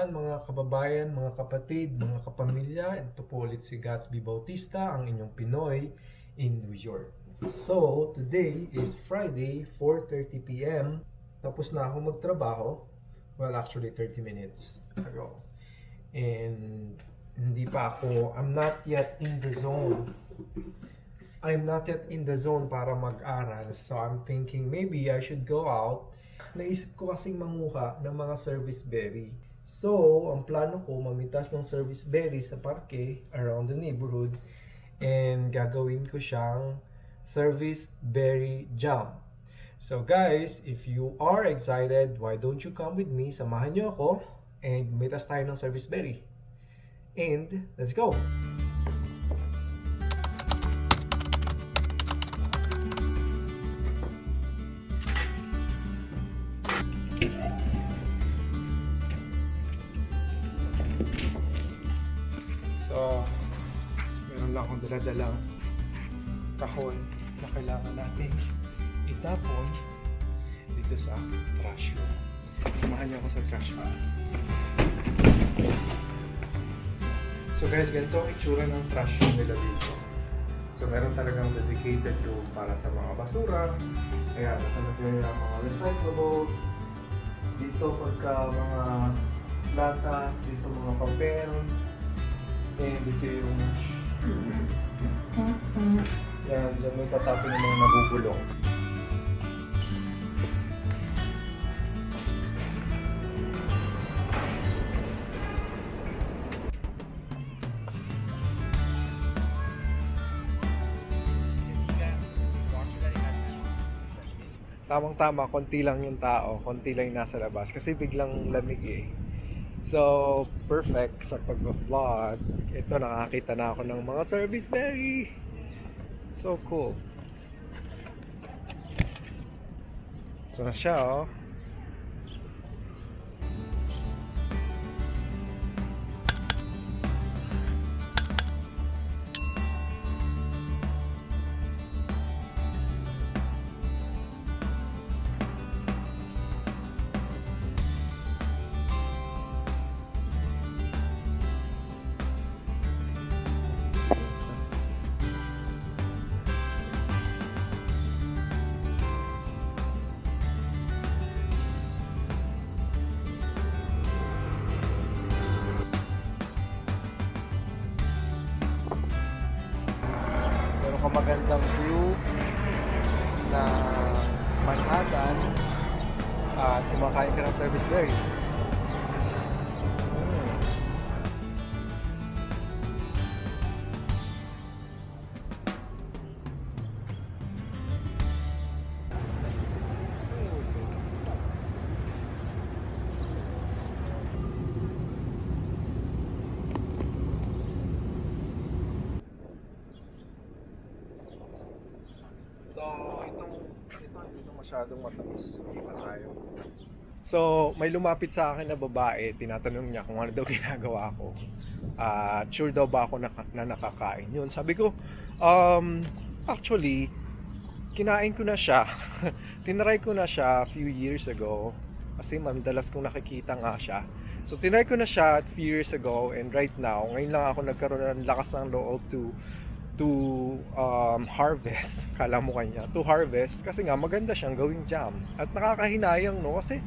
kaibigan, mga kababayan, mga kapatid, mga kapamilya. Ito po ulit si Gatsby Bautista, ang inyong Pinoy in New York. So, today is Friday, 4:30 p.m. Tapos na ako magtrabaho. Well, actually 30 minutes ago. And hindi pa ako, I'm not yet in the zone. I'm not yet in the zone para mag-aral. So, I'm thinking maybe I should go out. Naisip ko kasing manguha ng mga serviceberry. So, ang plano ko, mamitas ng serviceberry sa Parke, around the neighborhood, and gagawin ko siyang serviceberry jam. So guys, if you are excited, why don't you come with me? Samahan niyo ako, and mitas tayo ng serviceberry. And, let's go! So, meron lang akong daladalang kahon na kailangan natin itapon dito sa trash room. Samahan niyo ako sa trash room. So guys, ganito ang itsura ng trash room nila dito. So meron talagang dedicated room para sa mga basura. Ayan, nakalagay ang mga recyclables. Dito pagka mga lata, dito mga papel. And dito yung yan, dyan may tatapin yung mga nabubulong. Tamang-tama, konti lang yung tao, konti lang yung nasa labas kasi biglang lamig eh. So, perfect sa pag-vlog. Ito, nakakita na ako ng mga Serviceberry. So cool. Ito na siya, oh. Magandang view na Manhattan at kumakain ka ng Serviceberry. So, ito masyadong matamis. Kita tayo. So, may lumapit sa akin na babae, tinatanong niya kung ano daw ginagawa ko. Sure daw ba ako na nakakain yun? Sabi ko, actually, kinain ko na siya. Tinry ko na siya a few years ago. Kasi madalas kong nakikita nga siya. So, tinry ko na siya a few years ago, and right now, ngayon lang ako nagkaroon ng lakas ng loob to harvest. Kala mo kanya to harvest kasi nga maganda siyang gawing jam at nakakahinayang, no, kasi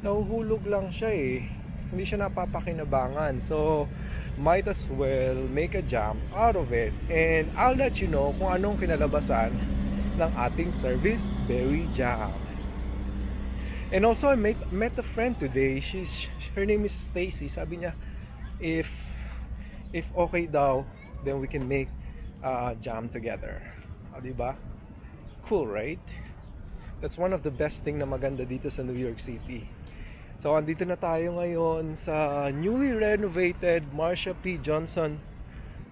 nahuhulog lang siya eh, hindi siya napapakinabangan. So might as well make a jam out of it, and I'll let you know kung anong kinalabasan ng ating Serviceberry jam. And also I met a friend today. Her name is Stacy. Sabi niya if okay daw, then we can make jam together. Diba? Cool, right? That's one of the best thing na maganda dito sa New York City. So, andito na tayo ngayon sa newly renovated Marsha P. Johnson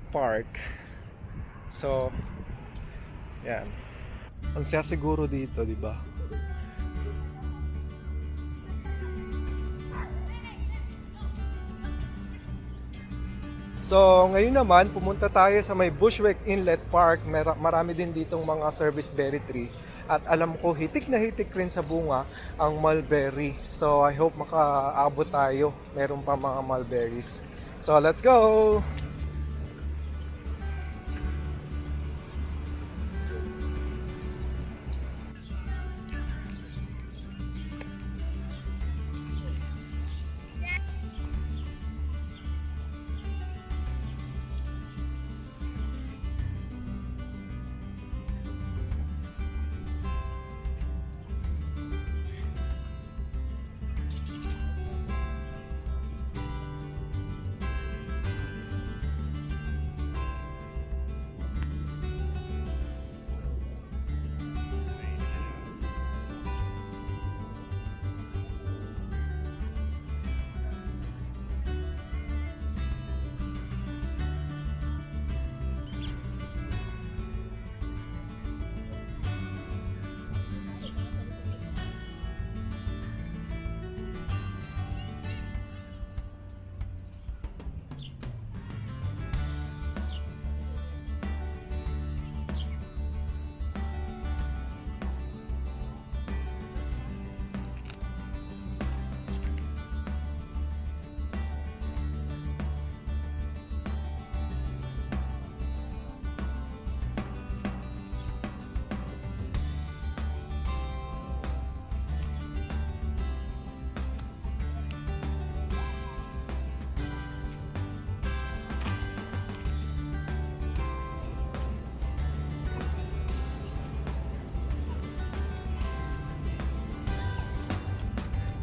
Park. So, yan. Ang siya siguro dito, diba? So, ngayon naman, pumunta tayo sa may Bushwick Inlet Park. Marami din ditong mga serviceberry tree. At alam ko, hitik na hitik rin sa bunga ang mulberry. So, I hope makaabot tayo. Meron pa mga mulberries. So, let's go!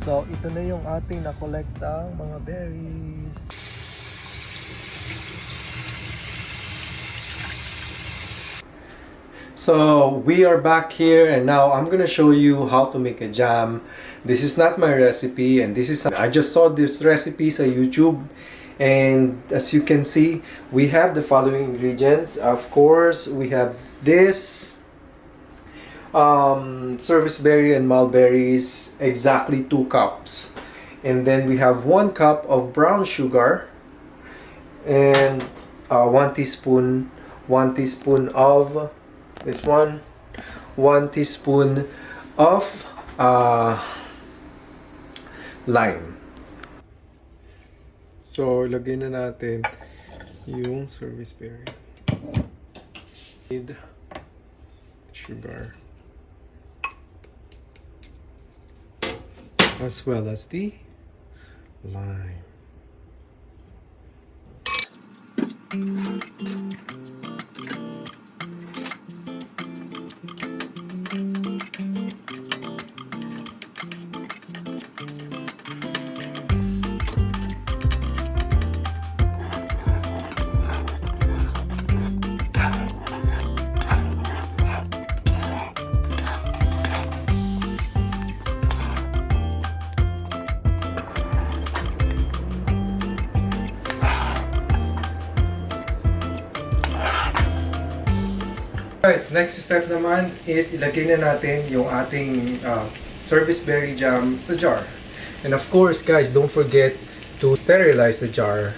So, ito na yung ating nakolektang mga berries. So, we are back here and now I'm gonna show you how to make a jam. This is not my recipe and I just saw this recipe on YouTube, and as you can see, we have the following ingredients. Of course, we have this serviceberry and mulberries, exactly 2 cups, and then we have 1 cup of brown sugar and 1 teaspoon of this one, 1 teaspoon of lime. So ilagay na natin yung serviceberry, sugar, as well as the lime. Guys, next step naman is ilagay na natin yung ating serviceberry jam sa jar. And of course, guys, don't forget to sterilize the jar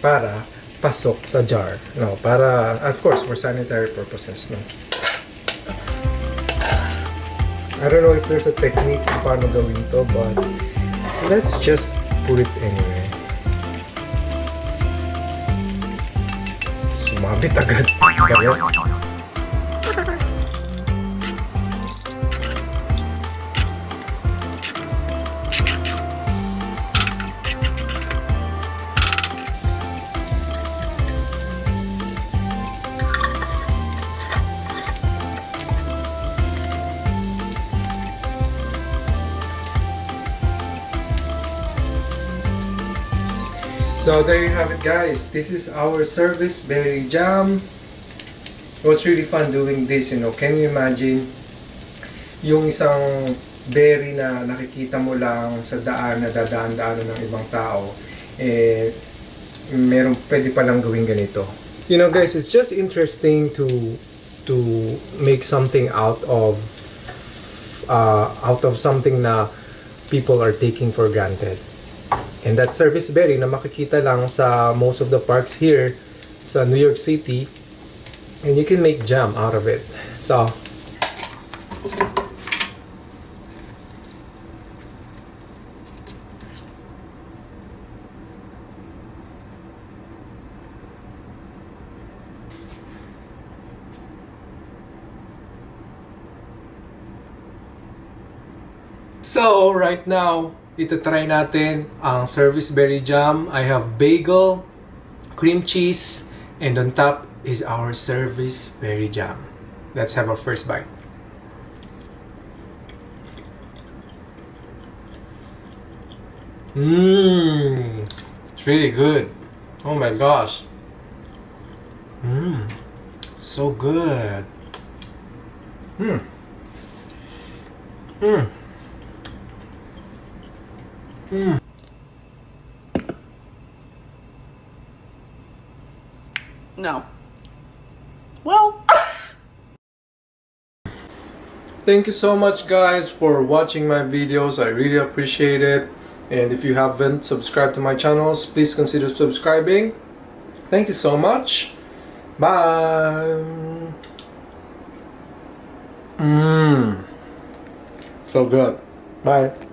para pasok sa jar. No, para, of course, for sanitary purposes. No? I don't know if there's a technique kung paano gawin to, but let's just put it anyway. Sumabit agad. Kaya, so there you have it, guys. This is our serviceberry jam. It was really fun doing this, you know. Can you imagine yung isang berry na nakikita mo lang sa daan na dadaan-daanan ng ibang tao, eh pwede palang gawin ganito. You know, guys, it's just interesting to make something out of something na people are taking for granted. And that serviceberry na makikita lang sa most of the parks here sa New York City. And you can make jam out of it. So, right now, itatry natin ang Serviceberry jam. I have bagel, cream cheese, and on top is our Serviceberry jam. Let's have our first bite. It's really good. Oh my gosh. So good. No. Well. Thank you so much guys for watching my videos. I really appreciate it. And if you haven't subscribed to my channels, please consider subscribing. Thank you so much. Bye. So good. Bye.